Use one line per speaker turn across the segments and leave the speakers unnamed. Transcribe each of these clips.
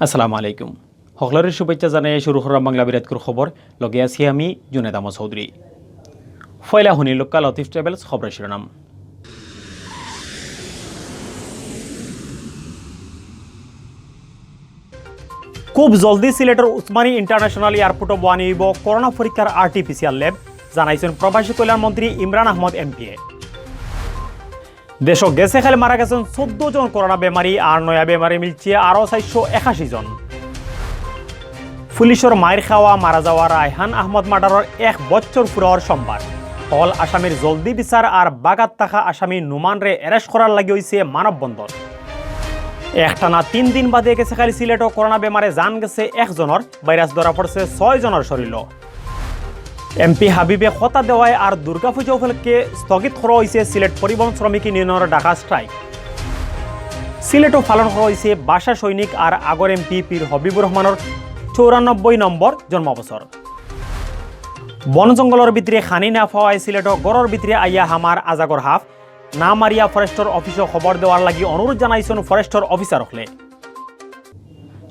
আসসালামু আলাইকুম। সকলের শুভেচ্ছা জানাই শুরু করা বাংলাভিউটভি খবর লগে আছি আমি জুনেদ আহমদ চৌধুরী। ফয়লা হুনি লোকাল লতিফ ট্রাভেলস খবরের শিরোনাম। খুব জলদি সিলেটের উসমানী ইন্টারন্যাশনাল এয়ারপোর্টে বয়ানি হইব করোনা পরীক্ষার আরটিপিসিআর ল্যাব, জানাইছেন প্রবাসী কল্যাণ মন্ত্রী ইমরান আহমদ এমপি। দেশ গেছে খালে মারা গেছেন 14 জন করোনা বেমারি আর নয়া বেমারি মিলছে আরও 481 জন। পুলিশের মায়ের খাওয়া মারা যাওয়া রায়হান আহমদ মার্ডারের 1 বছর পুরোর সোমবার হল আসামির জলদি বিচার আর বাগাত থাকা আসামি নুমানরে অ্যারেস্ট করার লাগি হয়েছে মানববন্ধন। একটানা 3 দিন বাদে গেছে খালি সিলেটও করোনা বেমারে জান গেছে 1 জনের, ভাইরাস ধরা পড়ছে 6 জনের শরীর। এমপি হাবিবে খতা দেওয়ায় আর দুর্গাপূজা উপলক্ষে স্থগিত করা হয়েছে সিলেট পরিবহন শ্রমিক ইউনিয়নের ঢাকা স্ট্রাইক। সিলেটও পালন করা হয়েছে বাসা সৈনিক আর আগর এমপি পীর হবিবুর রহমানের 94 নম্বর জন্মবছর। বন জঙ্গলের ভিতরে খানি না পাওয়ায় সিলেটও গড়ের ভিতরে আইয়া হামার আজাগর হাফ না মারিয়া ফরেস্টর অফিসে খবর দেওয়ার লাগি অনুরোধ জানাইছেন ফরেস্টর অফিসার হলে।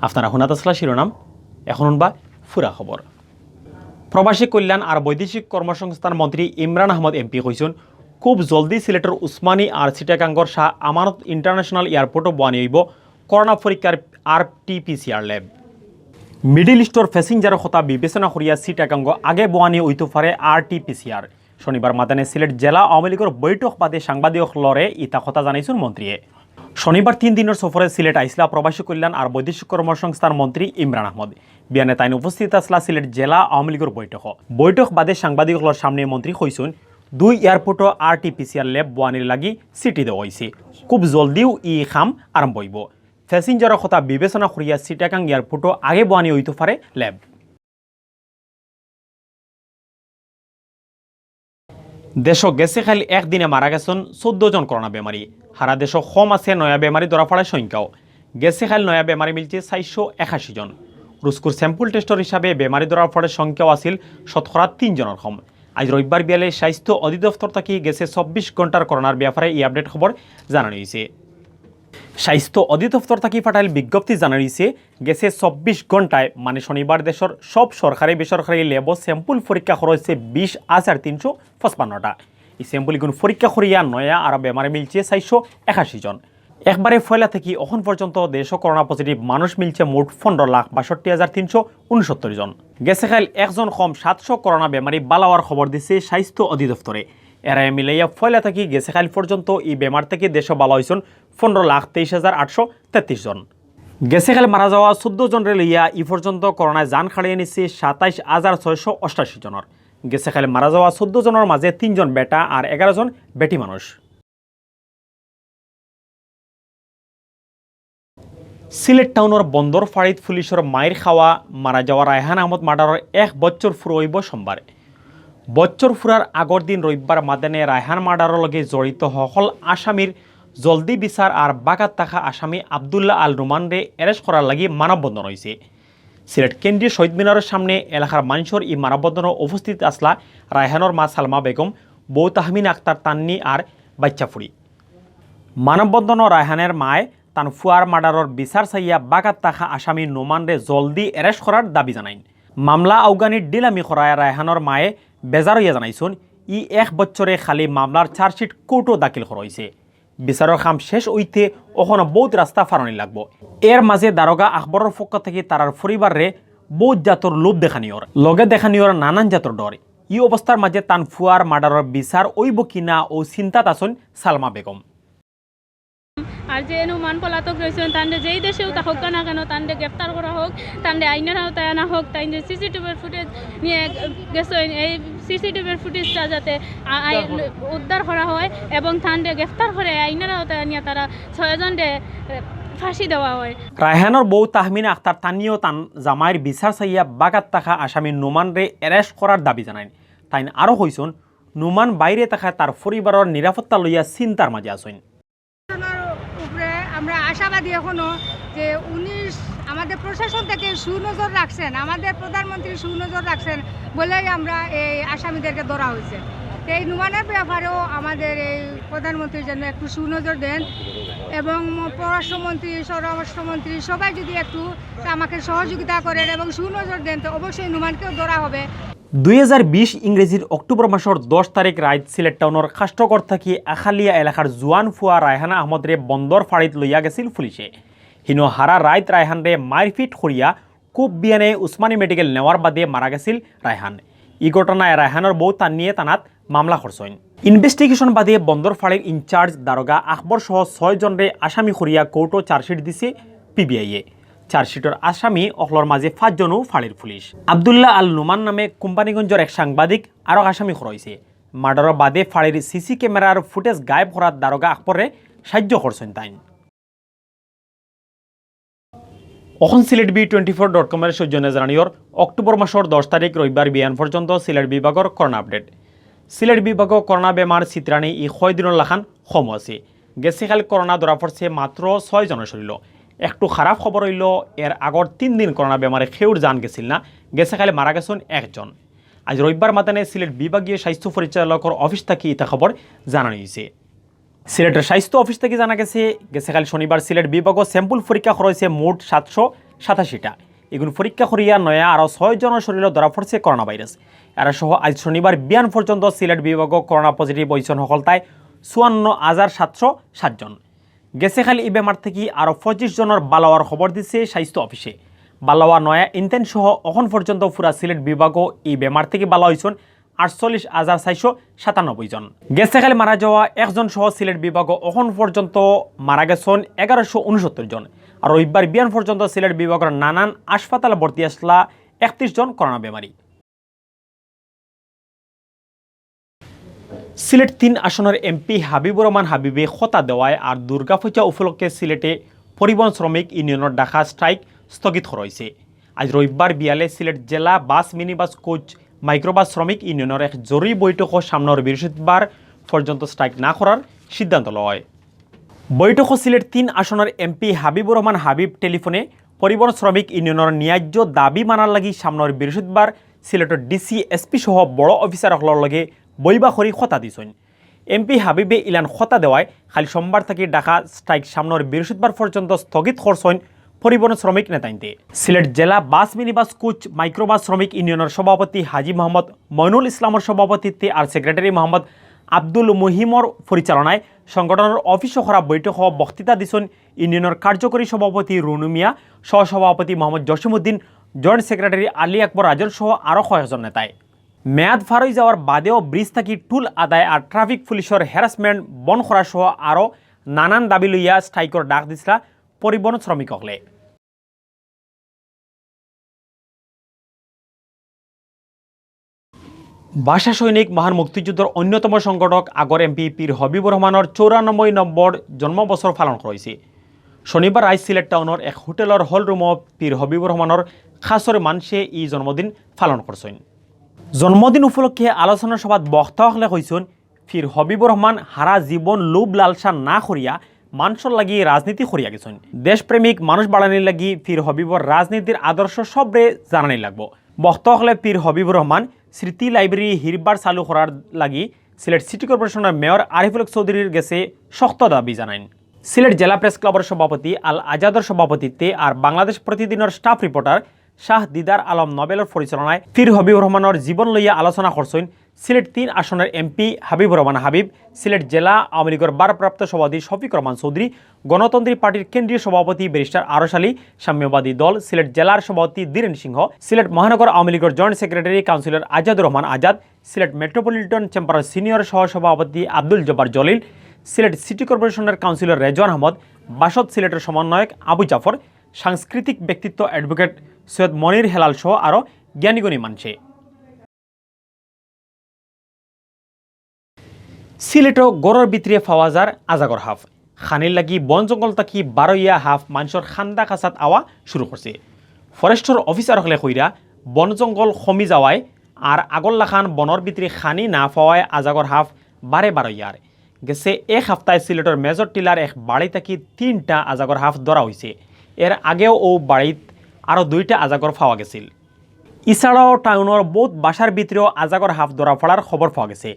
আপনারা শুনাত আসলা শিরোনাম, এখন বা ফুরা খবর। প্রবাসী কল্যাণ আর বৈদেশিক কর্মসংস্থান মন্ত্রী ইমরান আহমদ এমপি কইছেন খুব জলদি সিলেটের উসমানী আর চিটাগাঙ্গর শাহ আমানত ইন্টারন্যাশনাল এয়ারপোর্টও বয়ানি হইব করোনা পরীক্ষার আরটিপিসিআর ল্যাব। মিডিল ইস্টর প্যাসেঞ্জারের কথা বিবেচনা করিয়া চিটাগাঙ্গ আগে বয়ানি হইতে পারে আরটিপিসিআর। শনিবার মাদানে সিলেট জেলা আওয়ামী লীগের বৈঠক বাদে সাংবাদিক লড়ে ইতা কথা জানাইছেন মন্ত্রীয়ে। শনিবার 3 দিনের সফরে সিলেট আইসলা প্রবাসী কল্যাণ আর বৈদেশিক কর্মসংস্থান মন্ত্রী ইমরান আহমদ। বিয়ানে তাইন উপস্থিত আসলা সিলেট জেলা আওয়ামী লীগের বৈঠক বাদে সাংবাদিকর সামনে মন্ত্রী কইছেন 2 এয়ারপোর্টও আরটিপিসিআর ল্যাব বয়ানির লাগি সিটি দেওয়া হয়েছে, খুব জলদিও ই খাম আরম্ভ হইব। প্যাসেঞ্জারের কথা বিবেচনা করিয়া চিটাগাং এয়ারপোর্টও আগে বয়ানি হইতে পারে ল্যাব। দেশ গেছে খালি একদিনে মারা গেছেন 14 জন করোনা বেমারি। সারা দেশ কম আছে নয়া বেমারি ধরা পড়ার সংখ্যাও। গেছে খালি নয়া বেমারি মিলছে 481 জন। রুস্কুর স্যাম্পল টেস্টর হিসাবে বেমারি ধরা পড়ার সংখ্যাও আছিল 3 জনের কম। আজ রবিবার বিয়ালে স্বাস্থ্য অধিদপ্তর থাকি গেছে 24 ঘন্টার করোনার ব্যাপারে এই আপডেট খবর জানানো হয়েছে। স্বাস্থ্য অধিদপ্তর থাকি পাঠাইল বিজ্ঞপ্তি জানানো হয়েছে গেছে 24 ঘন্টায় মানে শনিবার দেশের সব সরকারি বেসরকারি ল্যাব স্যাম্পল পরীক্ষা করা হয়েছে 20,355টা। এই স্যাম্পলগুলো পরীক্ষা করিয়া নয়া আর বেমারে মিলছে 481 জন। একবারে ফয়লা থেকে এখন পর্যন্ত দেশ করোনা পজিটিভ মানুষ মিলছে মোট 15,62,369 জন। গেছে খাইল 1 জন কম 700 করোনা বেমারি বালাওয়ার খবর দিছে স্বাস্থ্য অধিদপ্তরে। এরা মিলাইয়া ফয়লা থেকে গেছে খাইল পর্যন্ত এই বেমার থেকে দেশ বালা হয়েছেন 15,23,833 জন। গেছে খাইল মারা যাওয়া 14 জনের লইয়া ই পর্যন্ত করোনায় জান খাড়িয়ে নিচ্ছে 27,688 জনের। গেছে খাইল মারা যাওয়া 14 জনের মাঝে 3 জন বেটা আর 11 জন বেটি মানুষ। সিলেট টাউনের বন্দর ফাড়িত পুলিশের মায়ের খাওয়া মারা যাওয়া রায়হান আহমদ মার্ডারের 1 বছর ফুরো হইব সোমবার। বছর ফুরার আগর দিন রবিবার মাদানে রায়হান মার্ডারের লগে জড়িত সকল আসামির জলদি বিচার আর বাগাত থাকা আসামি আবদুল্লাহ আল রুমানরে অ্যারেস্ট করার লাগি মানববন্ধন হয়েছে। সিলেট কেন্দ্রীয় শহীদ মিনারের সামনে এলাকার মানুষের এই মানববন্ধনে উপস্থিত আসলা রায়হানের মা সালমা বেগম, বউ তাহমিন আক্তার তান্নি আর বাচ্চাফুরি। মানববন্ধন রায়হানের মায় তান ফুয়ার মার্ডারের বিচার চাইয়া বাগাত থাকা আসামি নোমানরে জলদি অ্যারেস্ট করার দাবি জানাইন। মামলা আফগানির ডিলামি করায় রায়হানের মায়ে বেজার হইয়া জানাইছেন 1 বছরে খালি মামলার চার্জশিট কোর্টও দাখিল করা হয়েছে। বিচারের কাম শেষ হইতে ওখানে বহুত রাস্তা ফারানি লাগব। এর মাঝে দারোগা আকবরের পক্ষ থেকে তারার পরিবারে বহুত জাতর লোভ দেখানিওর লগে দেখানিওর নানান জাতর ডর। এই অবস্থার মাঝে তান ফুয়ার মার্ডারের বিচার হইব কিনা ও চিন্তাত আছেন সালমা বেগম।
আর যে নুমান পলাতক রয়েছেন তান্ডে যেই দেশেও থাকুক না কেন তান্ডে গ্রেপ্তার করা হোক, তান্ডে আইনের আওতায় আনা হোক। তাই যে সিসিটিভির ফুটেজ নিয়ে গেছেন, এই সিসিটিভির ফুটেজটা যাতে উদ্ধার করা হয় এবং তান্ডে গ্রেপ্তার করে আইনের আওতায় নিয়ে তারা 6 জনকে ফাঁসি দেওয়া হয়।
রায়হানের বউ তাহমিন আক্তার তানিও তান জামাইয়ের বিচার চাইয়া বাগাত থাকা আসামি নুমানরে অ্যারেস্ট করার দাবি জানাইন। তাই আরও হইছেন নুমান বাইরে থাকায় তার পরিবারের নিরাপত্তা লইয়া চিন্তার মাঝে আছেন।
আমরা আশাবাদী এখনো যে আমাদের প্রশাসন থেকে সুনজর রাখছেন, আমাদের প্রধানমন্ত্রী সুনজর রাখছেন বলেই আমরা এই আসামিদেরকে ধরা হয়েছে। তো এই নুমানের ব্যাপারেও আমাদের এই প্রধানমন্ত্রীর জন্য একটু সুনজর দেন এবং পররাষ্ট্রমন্ত্রী স্বরাষ্ট্রমন্ত্রী সবাই যদি একটু আমাকে সহযোগিতা করেন এবং সুনজর দেন তো অবশ্যই নুমানকেও ধরা হবে।
2020 ইংরেজির অক্টোবর মাসের 10 তারিখ রাইত সিলেট টাউনের খাষ্টকর থাকি আখালিয়া এলাকার জোয়ান ফুয়া রায়হানা আহমদরে বন্দর ফাড়িত লইয়া গেছিল পুলিশে। হিনো হারা রাইত রায়হানরে মারপিট করিয়া খুব বিয়ানে উসমানী মেডিকেল নেওয়ার বাদে মারা গেছিল রায়হান। এই ঘটনায় রায়হানের বউ তানিয়ে তানাত মামলা করছেন। ইনভেস্টিগেশন বাদে বন্দর ফাড়ির ইনচার্জ দারোগা আকবর সহ 6 জনরে আসামি করিয়া কোর্টও চার্জশিট দিছে পিবিআইয়ে। চার্জশিটের আসামি অকলর মাঝে 5 জনও ফাড়ির পুলিশ। আবদুল্লাহ আল নুমান নামে কোম্পানিগঞ্জের এক সাংবাদিক আরও আসামি করাইছে। মার্ডারের বাদে ফাড়ির সিসি ক্যামেরার ফুটেজ গায়েব করার দারোগা আকবরে সাহায্য করছেন তাই। অখন সিলেট B24.com এর সৌজন্যে জানানিয়র অক্টোবর মাসের 10 তারিখ রবিবার বিয়ান পর্যন্ত সিলেট বিভাগের করোনা আপডেট। সিলেট বিভাগ করোনা বেমার চিত্রাণী ই 6 দিনের লাখান কম আছে। গেছে খালি করোনা ধরা পড়ছে মাত্র 6 জনের শরীর। একটু খারাপ খবর হইল এর আগর 3 দিন করোনা বেমারে খেউর জান গেছিল না, গেছে খালি মারা গেছেন 1 জন। আজ রবিবার মাতানে সিলেট বিভাগীয় স্বাস্থ্য পরিচালকের অফিস থেকে ইতা খবর জানানো হয়েছে। সিলেটের স্বাস্থ্য অফিস থেকে জানা গেছে কাল শনিবার সিলেট বিভাগ স্যাম্পল পরীক্ষা করেছে মোট 787টা। এগুলো পরীক্ষা করিয়া নয়া আরও 6 জনের শরীরে ধরা পড়ছে করোনা ভাইরাস। এরা সহ আজ শনিবার বিয়ান পর্যন্ত সিলেট বিভাগ করোনা পজিটিভ হয়েছেন সকলতায় 54,707 জন। গেছে খালি এই বেমার থেকে আরও 25 জনের বালাওয়ার খবর দিচ্ছে স্বাস্থ্য অফিসে। বালাওয়া নয়া ইনতেন সহ এখন পর্যন্ত পুরা সিলেট বিভাগ এই বেমার থেকে বালা হয়েছেন 48,497 জন। গেছে খালি মারা যাওয়া 1 জন সহ সিলেট বিভাগ এখন পর্যন্ত মারা গেছেন 1169 জন। আর রবিবার বিয়ান পর্যন্ত সিলেট বিভাগের নানান হাসপাতালে ভর্তি আসলা 31 জন করোনা বেমারি। সিলেট 3 আসনের এমপি হাবিবুর রহমান হাবিবে খতা দেওয়ায় আর দুর্গাপূজা উপলক্ষে সিলেটে পরিবহন শ্রমিক ইউনিয়নের ডাকা স্ট্রাইক স্থগিত করা হয়েছে। আজ রবিবার বিয়ালে সিলেট জেলা বাস মিনিবাস কোচ মাইক্রোবাস শ্রমিক ইউনিয়নের এক জরুরি বৈঠকও সামনের বৃহস্পতিবার পর্যন্ত স্ট্রাইক না করার সিদ্ধান্ত লওয়া হয়। বৈঠকও সিলেট 3 আসনের এমপি হাবিবুর রহমান হাবিব টেলিফোনে পরিবহন শ্রমিক ইউনিয়নের ন্যায্য দাবি মানার লাগি সামনের বৃহস্পতিবার সিলেটের ডিসি এসপি সহ বড় অফিসারসকলের লগে বইবা করি খতা দিছেন। এমপি হাবিবে ইলান খতা দেওয়ায় খালি সোমবার থেকে ডাকা স্ট্রাইক সামনের বৃহস্পতিবার পর্যন্ত স্থগিত করছেন পরিবহন শ্রমিক নেতাইনতে। সিলেট জেলা বাস মিনিবাস কোচ মাইক্রোবাস শ্রমিক ইউনিয়নের সভাপতি হাজি মোহাম্মদ মইনুল ইসলামের সভাপতিত্বে আর সেক্রেটারি মোহাম্মদ আব্দুল মুহিমর পরিচালনায় সংগঠনের অফিস করা বৈঠক বক্তৃতা দিছেন ইউনিয়নের কার্যকরী সভাপতি রুনু মিয়া, সহসভাপতি মোহাম্মদ জসিমউদ্দিন, জয়েন্ট সেক্রেটারি আলী আকবর রাজল সহ আরও কয়েকজন নেতায়। মেয়াদ ফারই যাওয়ার বাদেও ব্রিজ থাকি টুল আদায় আর ট্রাফিক পুলিশের হ্যারাসমেন্ট বন করা সহ আরও নানান দাবি লইয়া স্ট্রাইকর ডাক দিছিলা পরিবহন শ্রমিকসকলে। ভাষা সৈনিক মহান মুক্তিযুদ্ধের অন্যতম সংগঠক আগর এমপি পীর হবিবুর রহমানের 94 নম্বর জন্মবছর পালন করেছে। শনিবার আজ সিলেট টাউনের এক হোটেলের হল রুমত পীর হবিবুর রহমানের খাসরে মানুষে এই জন্মদিন পালন করছেন। জন্মদিন উপলক্ষে আলোচনা সভাত বক্তাসকলে কইছেন পীর হবিবুর রহমান হারা জীবন লোভ লালসা না করিয়া মানুষের লাগি রাজনীতি করিয়া গেছেন। দেশপ্রেমিক মানুষ বাড়ানির লাগি পীর হবিবর রাজনীতির আদর্শ সবরে জানানি লাগবো। বক্তাসকলে পীর হবিবুর রহমান স্মৃতি লাইব্রেরি হিরবার চালু করার লাগি সিলেট সিটি কর্পোরেশনের মেয়র আরিফুল চৌধুরীর গেছে শক্ত দাবি জানান। সিলেট জেলা প্রেস ক্লাবের সভাপতি আল আজাদের সভাপতিত্বে আর বাংলাদেশ প্রতিদিনের স্টাফ রিপোর্টার শাহ দিদার আলম নোবেলের পরিচালনায় পীর হবিবুর রহমানের জীবন লইয়া আলোচনা করছেন সিলেট 3 আসনের এমপি হাবিবুর রহমান হাবিব, সিলেট জেলা আওয়ামী লীগের ভারপ্রাপ্ত সভাপতি শফিক রহমান চৌধুরী, গণতন্ত্রী পার্টির কেন্দ্রীয় সভাপতি ব্যারিস্টার আরশ আলী, সাম্যবাদী দল সিলেট জেলার সভাপতি ধীরেন সিংহ, সিলেট মহানগর আওয়ামী লীগের joint secretary councillor Azadur Rahman Azad, Sylhet metropolitan চেম্বারের সিনিয়র সহসভাপতি আব্দুল জব্বার জলিল, সিলেট সিটি কর্পোরেশনের কাউন্সিলর রেজওয়ান আহমদ, বাসদ সিলেটের সমন্বয়ক আবু জাফর, সাংস্কৃতিক ব্যক্তিত্ব অ্যাডভোকেট সৈয়দ মনির হেলাল সহ আরও জ্ঞানীগুণী মানছে। সিলেটও গড়ের ভিতরে ফাওয়াজার আজাগর হাফ খানির লাগি বন জঙ্গল তাকি বারইয়া হাফ মানুষের খান্দা খাঁচাত আওয়া শুরু করছে। ফরেস্টর অফিসার হলে কইরা বন জঙ্গল কমি যাওয়ায় আর আগল্লা খান বনের ভিতরে খানি না পাওয়ায় আজাগর হাফ বারে বারইয়ার গেছে। এক সপ্তাহে সিলেটের মেজর টিলার এক বাড়ি থাকি 3টা আজাগর হাফ ধরা হয়েছে। এর আগেও ও বাড়িত আরও 2টা আজাগর পাওয়া গেছিল। এছাড়াও টাউনের বহুত বাসার ভিতরেও আজাগর হাফ ধরা পড়ার খবর পাওয়া গেছে।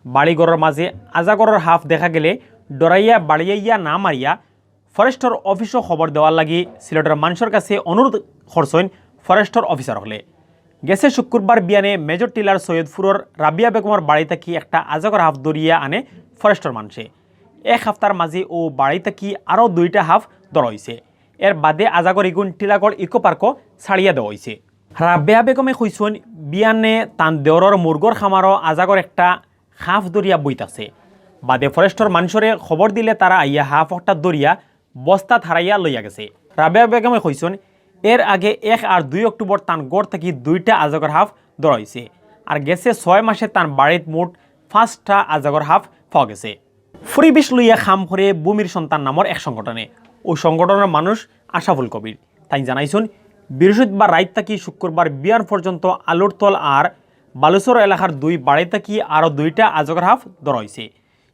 বাড়িঘরের মাঝে আজাগরের হাফ দেখা গেলে ডরাইয়া বাড়িয়াইয়া না মারিয়া ফরেস্টর অফিসও খবর দেওয়ার লাগি সিলেটের মানুষের কাছে অনুরোধ করছেন ফরেস্টর অফিসার হলে। গেছে শুক্রবার বিয়ানে মেজর টিলার সৈয়দপুরের রাবিয়া বেগমের বাড়ি থাকি একটা আজাগর হাফ দরিয়া আনে ফরেস্টর মানুষে। এক হাফতার মাঝে ও বাড়ি থাকি আরও 2টা হাফ ধরা হয়েছে। এর বাদে আজাগর ইগুন টিলাগড় ইকো পার্কও ছাড়িয়া দেওয়া হয়েছে। রাবিয়া বেগমে কইসন বিয়ানে তান দেওরর মুরগর খামারও আজাগর একটা হাফ দরিয়া বইতাছে। বাদে ফরেস্টর মানুষরে খবর দিলে তারা আইয়া হাফ একটা দরিয়া বস্তা হারাইয়া লইয়া গেছে। রাবিয়া বেগমে কইসন এর আগে 1 আর 2 অক্টোবর তান গড় থেকে 2টা আজাগর হাফ ধরা হয়েছে। আর গেছে 6 মাসে তান বাড়িত মোট 5টা আজাগর হাফ পাওয়া গেছে। পরিবেশ লইয়া খাম করে ভূমির সন্তান নামের এক সংগঠনে ওই সংগঠনের মানুষ আশাফুল কবির তাই জানাইছেন বৃহস্পতিবার রাত থাকি শুক্রবার বিয়ার পর্যন্ত আলুরতল আর বালুচর এলাকার 2 বাড়ি থাকি আরও 2টা আজাগর হাফ ধরা হয়েছে।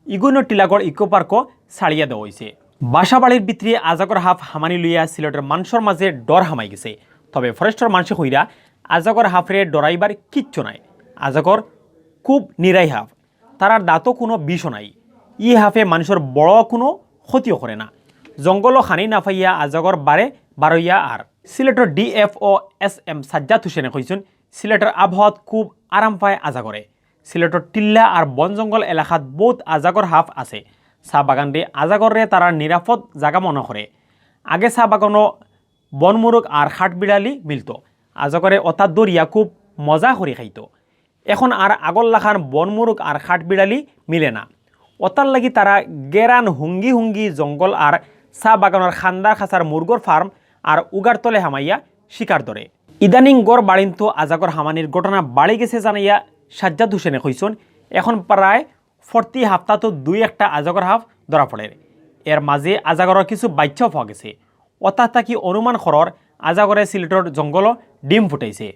ইগুনো টিলাগড় ইকো পার্কও ছাড়িয়া দেওয়া হয়েছে। বাসা বাড়ির ভিতরে আজাগর হাফ হামানি লইয়া সিলেটের মানুষের মাঝে ডর হামাই গেছে। তবে ফরেস্টর মানুষে কইরা আজাগর হাফরে ডরাইবার কিচ্ছু নাই। আজাগর খুব নিরাই হাফ, তারার দাঁতও কোনো বিষও নাই। ই হাফে মানুষের বড় কোনো ক্ষতিও করে না। জঙ্গলও খানি না পাইয়া আজাগর বারইয়া আর সিলেটের DFO SM সাজ্জাদ হোসেনে কইছেন সিলেটের আবহাওয়াত খুব আরাম পায় আজাগরে। সিলেটের টিল্লা আর বন জঙ্গল এলাকাত বহুত আজাগর হাফ আছে। চাহ বাগানরে আজাগরে তারা নিরাপদ জায়গা মনে করে। আগে চাহ বাগানও বনমুরগ আর খাটবিড়ালি মিলত। আজাগরে অতা দরিয়া খুব মজা করে খাইত। এখন আর আগর লাখান বনমুরগ আর খাটবিড়ালি মিলে না। অতার লাগি তারা গেরান হুঙ্গি হুঙ্গি জঙ্গল আর চাহ বাগানের খান্দার খাঁচার মুরগর ফার্ম আর উগার তলে হামাইয়া শিকার ধরে। ইদানিং গড় বাড়িন্ত আজাগর হামানির ঘটনা বাড়ি গেছে জানাইয়া সাজ্জাদ হোসেনে কইসন এখন প্রায় 40 হাফতাতো 2-1টা আজাগর হাফ ধরা পড়ে। এর মাঝে আজাগরের কিছু বাচ্চাও পাওয়া গেছে। অর্থাৎ তাকি অনুমান করর আজাগরে সিলেটের জঙ্গলও ডিম ফুটাইছে।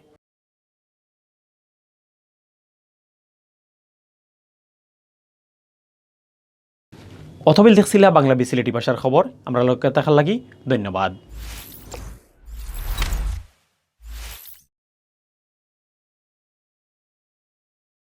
অথবিল দেখছিলা বাংলা বিসিলেটি ভাষার খবর। আমরা লোকে দেখার লাগি ধন্যবাদ।